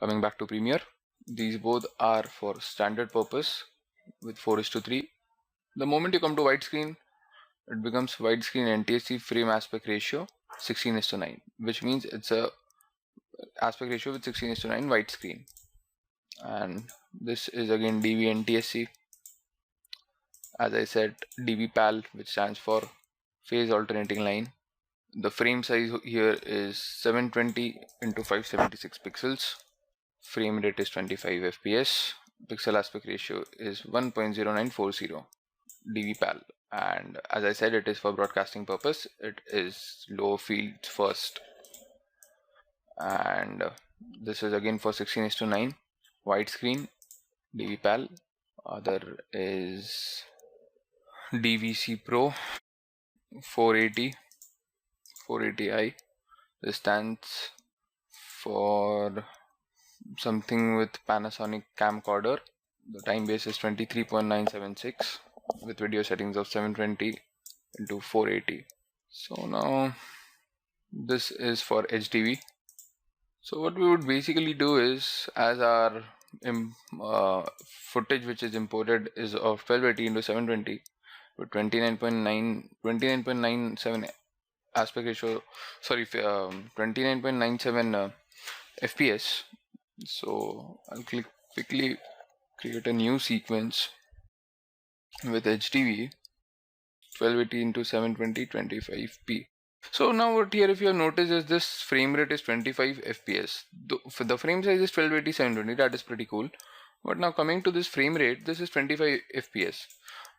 Coming back to Premiere, these both are for standard purpose with 4:3. The moment you come to widescreen, it becomes widescreen NTSC frame aspect ratio 16:9, which means it's a aspect ratio with 16:9 widescreen. And this is again DV NTSC. As I said, DV-PAL, which stands for phase alternating line. The frame size here is 720 into 576 pixels. Frame rate is 25 FPS. Pixel aspect ratio is 1.0940 DV-PAL. And as I said, it is for broadcasting purpose. It is low field first. And this is again for 16:9 widescreen DV-PAL. Other is DVC Pro 480i. This stands for something with Panasonic camcorder. The time base is 23.976 with video settings of 720 into 480. So now this is for HDV. So what we would basically do is, as our footage which is imported is of 1280 into 720 with 29.97 aspect ratio, 29.97 FPS. So I'll quickly create a new sequence with HDV 1280 into 720 25p. So now what here, if you have noticed, is this frame rate is 25 FPS. The frame size is 1280 720. That is pretty cool. But now coming to this frame rate, this is 25 FPS.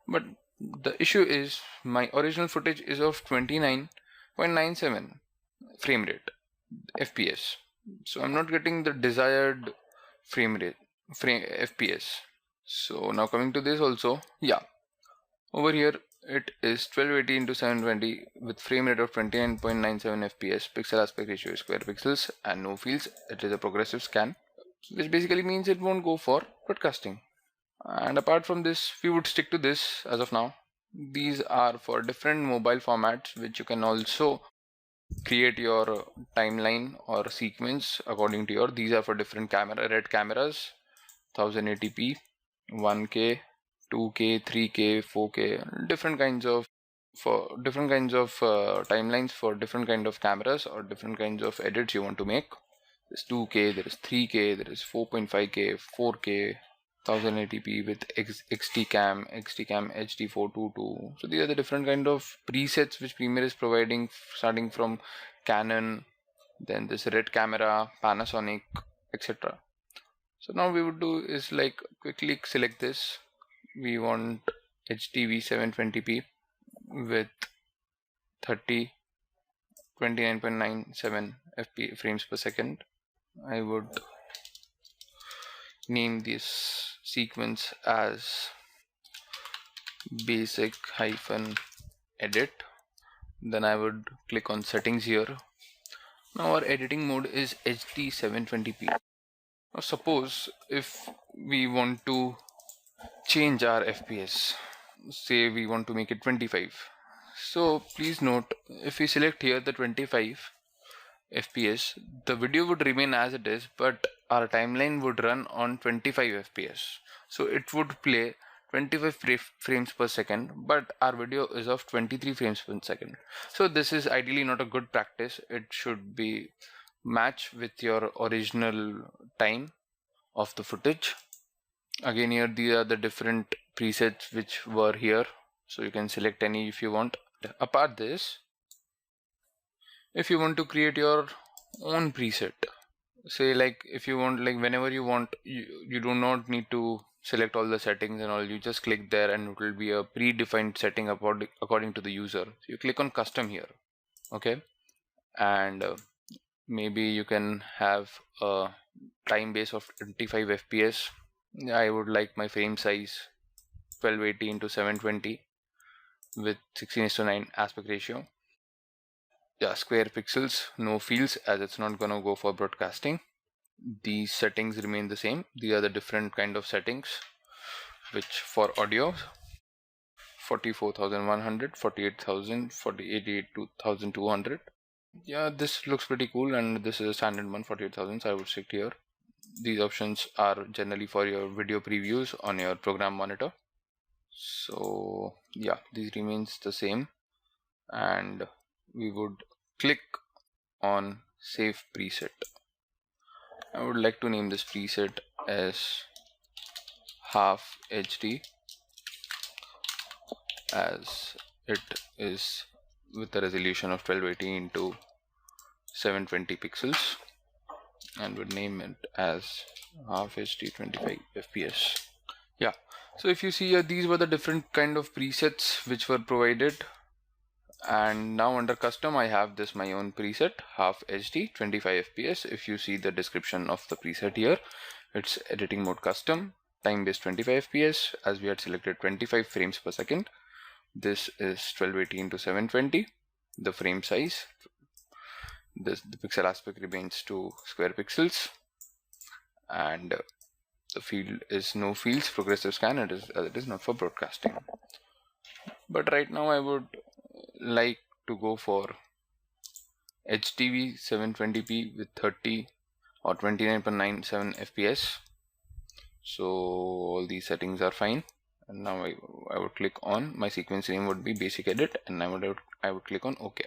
But the issue is my original footage is of 29.97 frame rate FPS. So I'm not getting the desired frame FPS. So now coming to this also, yeah, over here it is 1280 into 720 with frame rate of 29.97 FPS. Pixel aspect ratio is square pixels and no fields. It is a progressive scan, which basically means it won't go for broadcasting. And apart from this, we would stick to this as of now. These are for different mobile formats, which you can also create your timeline or sequence according to your. These are for different red cameras, 1080p, 1K, 2K, 3K, 4K, different kinds of timelines for different kind of cameras or different kinds of edits you want to make. There's 2K, there is 3K, there is 4.5K, 4K, 1080p with XT-Cam, HD422. So these are the different kind of presets which Premiere is providing, starting from Canon, then this red camera, Panasonic, etc. So now we would do is like quickly select this. We want HDV 720p with 29.97 frames per second. I would name this sequence as basic-edit. Then I would click on settings here. Now our editing mode is HD 720p. Now suppose if we want to change our FPS, say we want to make it 25. So please note, if we select here the 25 FPS, the video would remain as it is, but our timeline would run on 25 FPS. So it would play 25 frames per second, but our video is of 23 frames per second. So this is ideally not a good practice. It should be match with your original time of the footage. Again, here these are the different presets which were here, so you can select any if you want. Apart this, if you want to create your own preset, say like if you want, like whenever you want, you do not need to select all the settings and all. You just click there and it will be a predefined setting according to the user. So you click on custom here, okay, and maybe you can have a time base of 25 FPS. I would like my frame size 1280 into 720 with 16:9 aspect ratio. Yeah, square pixels, no fields, as it's not gonna go for broadcasting. These settings remain the same. These are the different kind of settings, which for audio 44,100, 48,000, 88,200. Yeah, this looks pretty cool, and this is a standard one, 48,000, so I would stick here. these options are generally for your video previews on your program monitor. So yeah, this remains the same, and we would click on save preset. I would like to name this preset as half HD, as it is with a resolution of 1280 into 720 pixels, and would name it as half HD 25 FPS. Yeah, so if you see here, these were the different kind of presets which were provided, and now under custom I have this my own preset, half HD 25 FPS. If you see the description of the preset here, it's editing mode custom, time based 25 FPS, as we had selected 25 frames per second. This is 1280 into 720. The frame size, the pixel aspect remains 2 square pixels, and the field is no fields, progressive scan. It is not for broadcasting. But right now I would like to go for HTV 720p with 30 or 29.97 FPS. So all these settings are fine, and now I would click on, my sequence name would be basic edit, and I would click on OK.